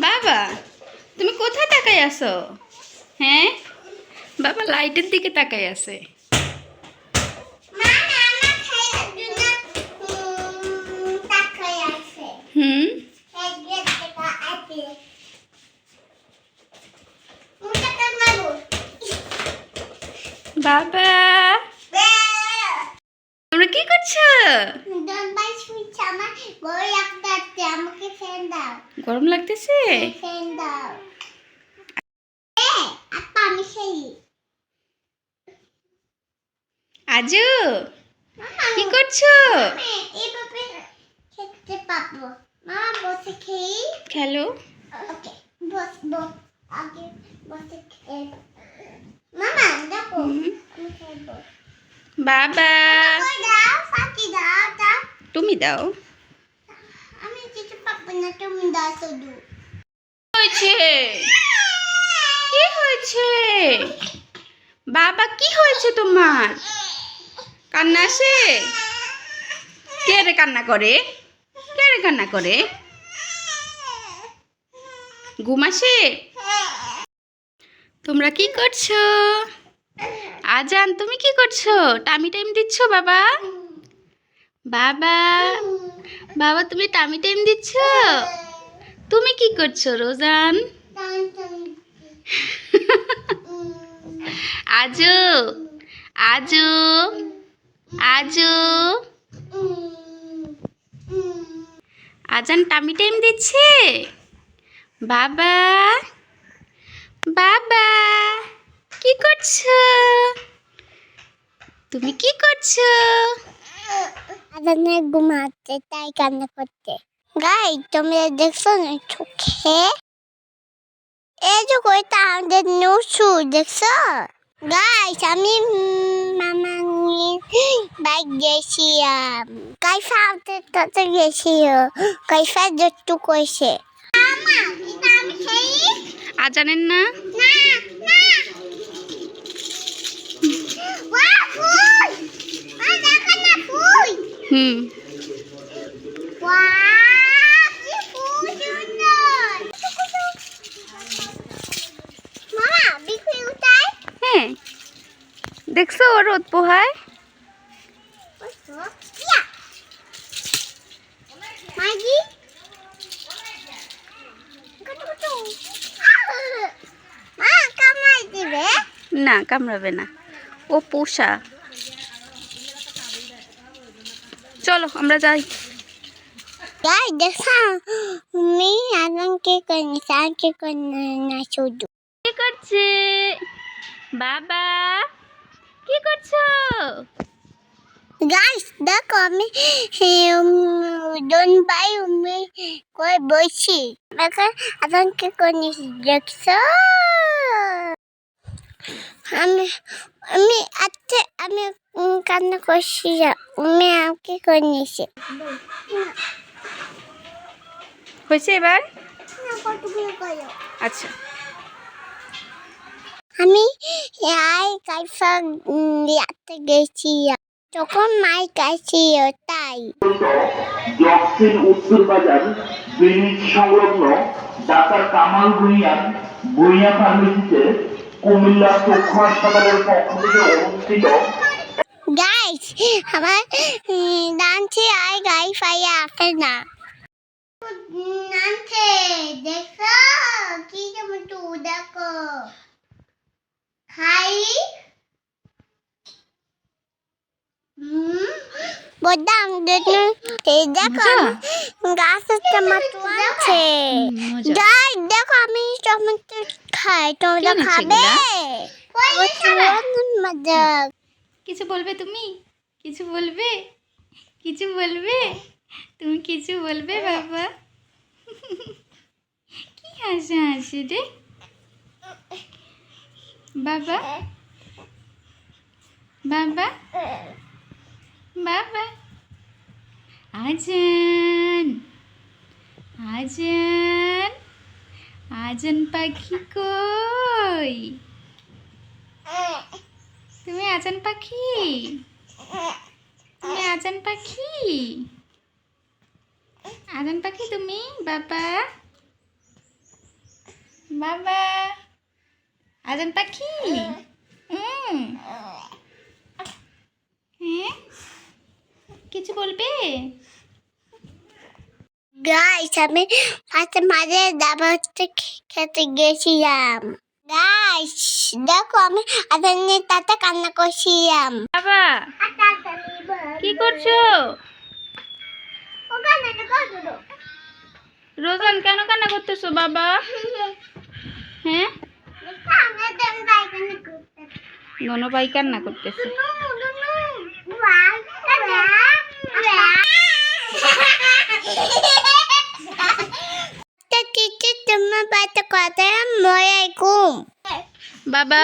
বাবা তুমি কোথায় তাকাই আছো? হ্যাঁ বাবা লাইটের দিকে তাকাই আছে। হুম বাবা তোমরা কি করছো? গরম লাগতেছে? আজু কি করছো? খেলো। বাবা তুমি দাও। হয়েছে কি হয়েছে বাবা? কি হয়েছে তোমার? কান্না আসে? কে রে কান্না করে? কে রে কান্না করে? ঘুম আসে? তোমরা কি করছো? আজান তুমি কি করছো? টামি টাইম দিচ্ছ বাবা? বাবা বাবা তুমি টামি টাইম দিচ্ছ? তুমি কি করছো রোজান? আজু আজু আজু আজান টামি টাইম দিচ্ছে? বাবা বাবা কি করছো? তুমি কি করছো? আজানে ঘুমাচ্ছে তাই কান্না করছে। গাই তোমরা দেখছো না চোখে? এই যে কইতা আমাদের নুসু দেখছো? গাইস আমি মামা নিয়ে বাইক গেছিলাম। কাইফা তাতে গেছিল। কাইফা যতটু কইছে। মামা এটা আমি খেই? আজানের না? না না। ওয়া ফুল। দেখো না ফুল। হুম ওয়া কি ফুল সুন্দর। মামা বিকুই উঠায়? হ্যাঁ দেখছো ও রোদ পোহায়? মাগি মা কামাই দিবে? না কামড়াবে না, ও পোষা। চলো আমরা যাই। গাই দেখা আমি আনকে কইনি সাকে কইনি না শুধু কি করছে বাবা? কি করছো? গাইস দেখো আমি দন বাই আমি কই বসি দেখো আনকে কইনি দেখছো? আমি আমি আজকে আমি কান্না করছি আমি আমাকে কইনিছি হয়েছে এবার? আচ্ছা আমি আই কাইফা ইয়াতে গেছি তখন মাই কাইছি তাই দক্ষিণ উত্তর বাজার ব্রিজ সংলগ্ন ডাক্তার কামাল ভূঁইয়া ফার্মেসিতে কুমিল্লা চক্ষু হাসপাতালের পক্ষ থেকে অনুষ্ঠিত গাইস আমার ডান্সে আই গাই ফাইয়া আসে না নাচে দেখো কি যেমন তো দেখো খাই বদাম দেখো দেখো গাছের মতো আছে গাই দেখো আমি টমেটো খাই তোমরা খাবে? মজা কিছু বলবে তুমি? কিছু বলবে? কিছু বলবে? তুমি কিছু বলবে বাবা? কি হাসি হাসি রে বাবা? বাবা বাবা আজান আজান আজান পাখি কই? তুমি আজান পাখি? তুমি আজান পাখি? আজান পাখি তুমি বাবা বাবা আজান পাখি হ্যাঁ কিছু বলবে গাইস আমি ফার্স্টে মাঝে দাবা খেতে গেছিলাম গাইস দেখো আমি আদানের তাতে কান্না করছিলাম বাবা কি করছো রোজান কেন কান্না করতেছো বাবা হ্যাঁ গণপাই কান্না করতেছে তোমার বাচ্চা কথা মরে ঘুম বাবা